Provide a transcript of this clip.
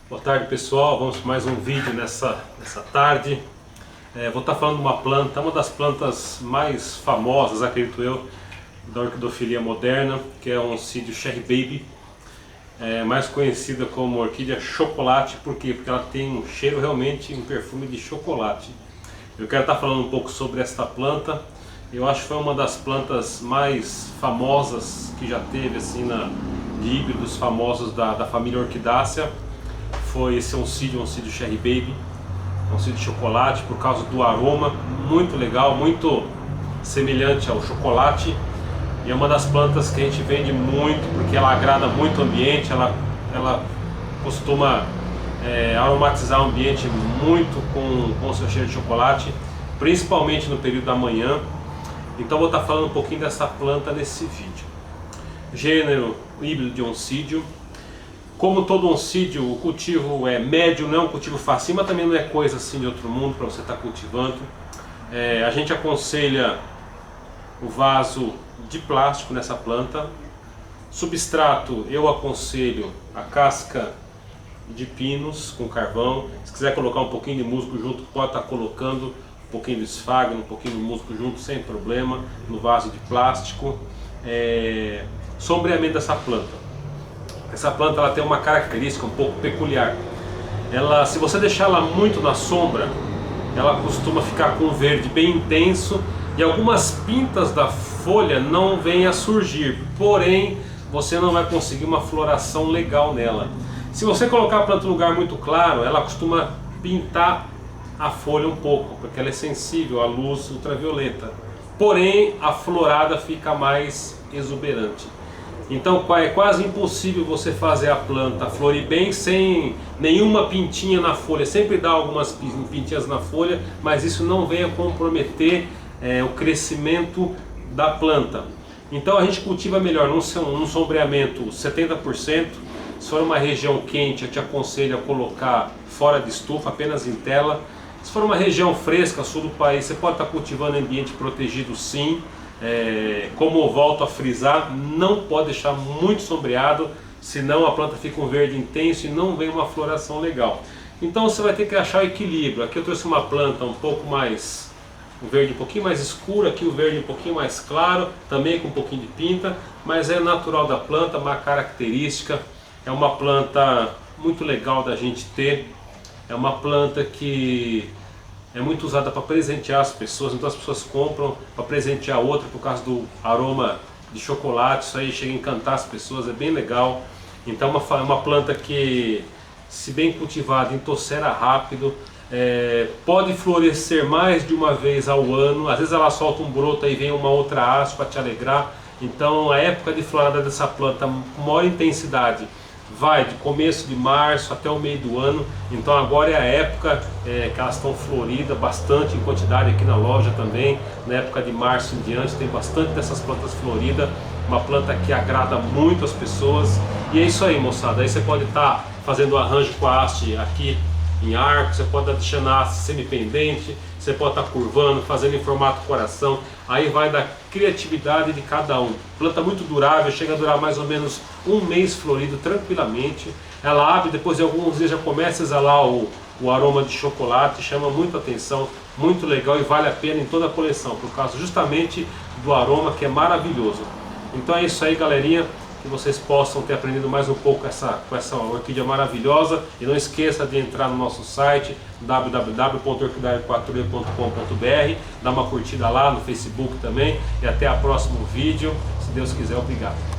Boa tarde, pessoal. Vamos para mais um vídeo nessa tarde. Vou estar falando de uma planta, uma das plantas mais famosas, acredito eu, da orquidofilia moderna, que é o Oncidium Cherry Baby, mais conhecida como orquídea chocolate. Por quê? Porque ela tem um cheiro, realmente um perfume de chocolate. Eu quero estar falando um pouco sobre esta planta. Eu acho que foi uma das plantas mais famosas que já teve assim de híbridos famosos da família Orquidácea. Foi esse Oncidium Cherry Baby, Oncidium de chocolate, por causa do aroma muito legal, muito semelhante ao chocolate. E é uma das plantas que a gente vende muito porque ela agrada muito o ambiente. Ela costuma aromatizar o ambiente muito com o seu cheiro de chocolate, principalmente no período da manhã. Então vou estar falando um pouquinho dessa planta nesse vídeo. Gênero híbrido de Oncidium. Como todo oncídio, o cultivo é médio, não é um cultivo fácil, mas também não é coisa assim de outro mundo para você estar cultivando. A gente aconselha o vaso de plástico nessa planta. Substrato, eu aconselho a casca de pinos com carvão. Se quiser colocar um pouquinho de musgo junto, pode estar colocando um pouquinho de esfagno, um pouquinho de musgo junto, sem problema, no vaso de plástico. Sombreamento dessa planta. Essa planta ela tem uma característica um pouco peculiar. Se você deixar ela muito na sombra, ela costuma ficar com um verde bem intenso e algumas pintas da folha não vêm a surgir. Porém, você não vai conseguir uma floração legal nela. Se você colocar a planta em um lugar muito claro, ela costuma pintar a folha um pouco, porque ela é sensível à luz ultravioleta. Porém, a florada fica mais exuberante. Então é quase impossível você fazer a planta florir bem sem nenhuma pintinha na folha. Sempre dá algumas pintinhas na folha, mas isso não venha comprometer o crescimento da planta. Então a gente cultiva melhor num sombreamento 70%. Se for uma região quente, eu te aconselho a colocar fora de estufa, apenas em tela. Se for uma região fresca, sul do país, você pode estar cultivando em ambiente protegido, sim. Como eu volto a frisar, não pode deixar muito sombreado, senão a planta fica um verde intenso e não vem uma floração legal. Então você vai ter que achar o equilíbrio. Aqui eu trouxe uma planta um pouco mais, o verde um pouquinho mais escuro, aqui o verde um pouquinho mais claro, também com um pouquinho de pinta, mas é natural da planta, uma característica. É uma planta muito legal da gente ter. É uma planta que é muito usada para presentear as pessoas, então as pessoas compram para presentear outra por causa do aroma de chocolate. Isso aí chega a encantar as pessoas, é bem legal. Então é uma planta que, se bem cultivada, entossera rápido, pode florescer mais de uma vez ao ano. Às vezes ela solta um broto e vem uma outra haste para te alegrar. Então a época de florada dessa planta com maior intensidade vai de começo de março até o meio do ano. Então agora é a época que elas estão floridas bastante em quantidade aqui na loja também. Na época de março em diante tem bastante dessas plantas floridas. Uma planta que agrada muito as pessoas. E é isso aí, moçada. Aí você pode estar fazendo arranjo com a haste aqui em arco, você pode estar deixando a haste semipendente, você pode estar curvando, fazendo em formato coração. Aí vai da criatividade de cada um. Planta muito durável, chega a durar mais ou menos um mês florido tranquilamente. Ela abre, depois de alguns dias já começa a exalar o aroma de chocolate, chama muita atenção, muito legal e vale a pena em toda a coleção, por causa justamente do aroma que é maravilhoso. Então é isso aí, galerinha. Que vocês possam ter aprendido mais um pouco com essa orquídea maravilhosa. E não esqueça de entrar no nosso site www.orquidaria4e.com.br, dá uma curtida lá no Facebook também. E até o próximo vídeo, se Deus quiser. Obrigado.